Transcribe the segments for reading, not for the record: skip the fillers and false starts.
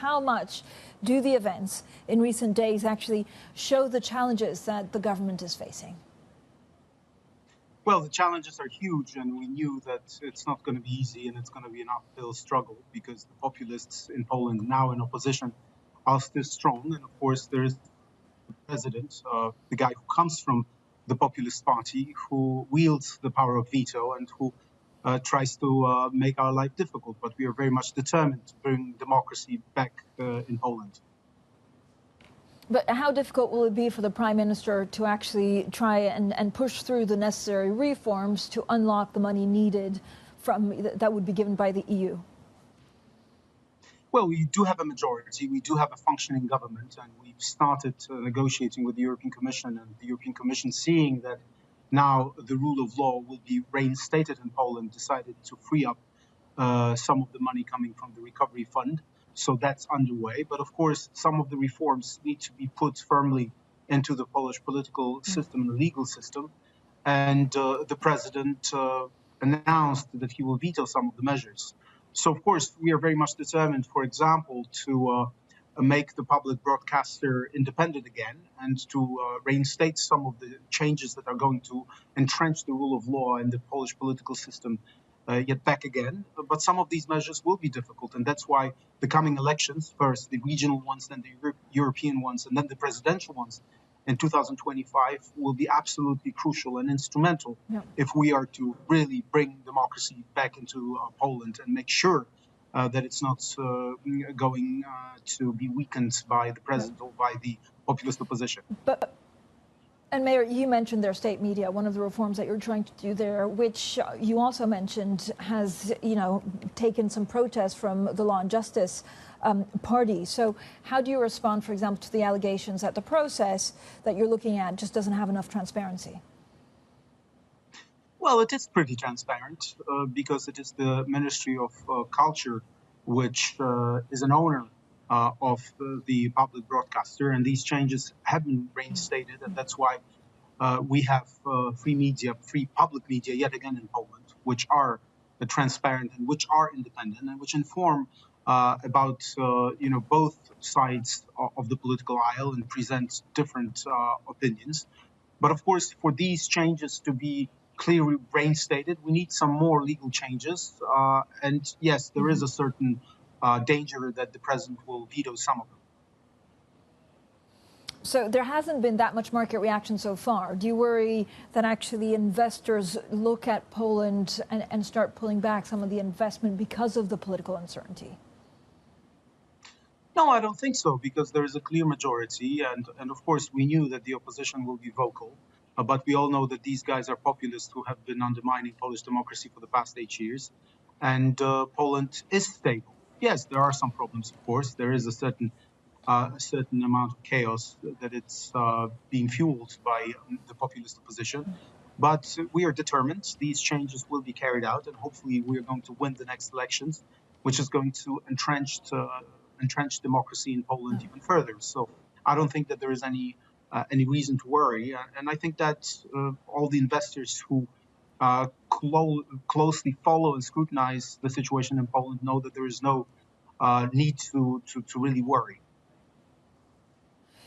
how much do the events in recent days actually show the challenges that the government is facing? Well, the challenges are huge, and we knew that it's not going to be easy, and it's going to be an uphill struggle because the populists in Poland, now in opposition, are still strong. And of course, there is the president, the guy who comes from the populist party, who wields the power of veto and who tries to make our life difficult. But we are very much determined to bring democracy back in Poland. But how difficult will it be for the Prime Minister to actually try and push through the necessary reforms to unlock the money needed that would be given by the EU? Well, we do have a majority. We do have a functioning government, and we've started negotiating with the European Commission. And the European Commission, seeing that now the rule of law will be reinstated in Poland, decided to free up some of the money coming from the recovery fund. So that's underway. But of course, some of the reforms need to be put firmly into the Polish political system, the legal system. And the president announced that he will veto some of the measures. So, of course, we are very much determined, for example, to make the public broadcaster independent again and to reinstate some of the changes that are going to entrench the rule of law in the Polish political system yet back again. But some of these measures will be difficult. And that's why the coming elections, first the regional ones, then the European ones, and then the presidential ones in 2025 will be absolutely crucial and instrumental if we are to really bring democracy back into Poland and make sure that it's not going to be weakened by the president or by the populist opposition. And Mayor, you mentioned their state media, one of the reforms that you're trying to do there, which you also mentioned has, taken some protests from the Law and Justice party. So how do you respond, for example, to the allegations that the process that you're looking at just doesn't have enough transparency? Well, it is pretty transparent because it is the Ministry of Culture, which is an owner of the public broadcaster, and these changes have been reinstated, and that's why we have free public media yet again in Poland, which are transparent and which are independent and which inform about both sides of the political aisle and present different opinions. But of course, for these changes to be clearly reinstated, we need some more legal changes. And yes, there is a certain danger that the president will veto some of them. So there hasn't been that much market reaction so far. Do you worry that actually investors look at Poland and start pulling back some of the investment because of the political uncertainty? No, I don't think so, because there is a clear majority. And of course, we knew that the opposition will be vocal. But we all know that these guys are populists who have been undermining Polish democracy for the past 8 years. And Poland is stable. Yes, there are some problems, of course. There is a certain amount of chaos that it's being fueled by the populist opposition. But we are determined. These changes will be carried out, and hopefully we are going to win the next elections, which is going to entrench democracy in Poland even further. So I don't think that there is any reason to worry. And I think that all the investors who closely follow and scrutinize the situation in Poland know that there is no need to really worry.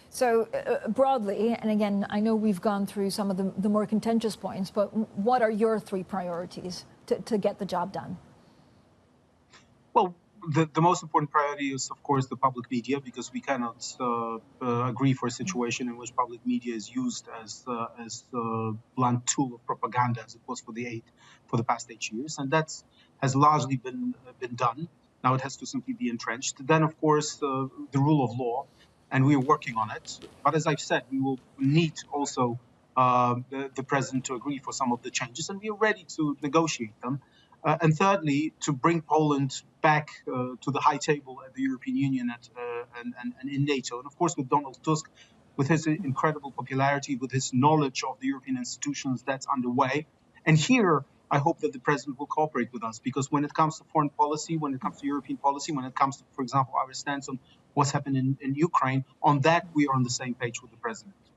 So broadly, and again, I know we've gone through some of the more contentious points, but what are your three priorities to get the job done? Well, the most important priority is, of course, the public media, because we cannot agree for a situation in which public media is used as a blunt tool of propaganda, as it was for the past 8 years, and that has largely been done. Now it has to simply be entrenched. Then, of course, the rule of law, and we are working on it. But as I've said, we will need also the president to agree for some of the changes, and we are ready to negotiate them. And thirdly, to bring Poland back to the high table at the European Union and in NATO. And of course, with Donald Tusk, with his incredible popularity, with his knowledge of the European institutions, that's underway. And here, I hope that the president will cooperate with us, because when it comes to foreign policy, when it comes to European policy, when it comes to, for example, our stance on what's happened in Ukraine, on that we are on the same page with the president.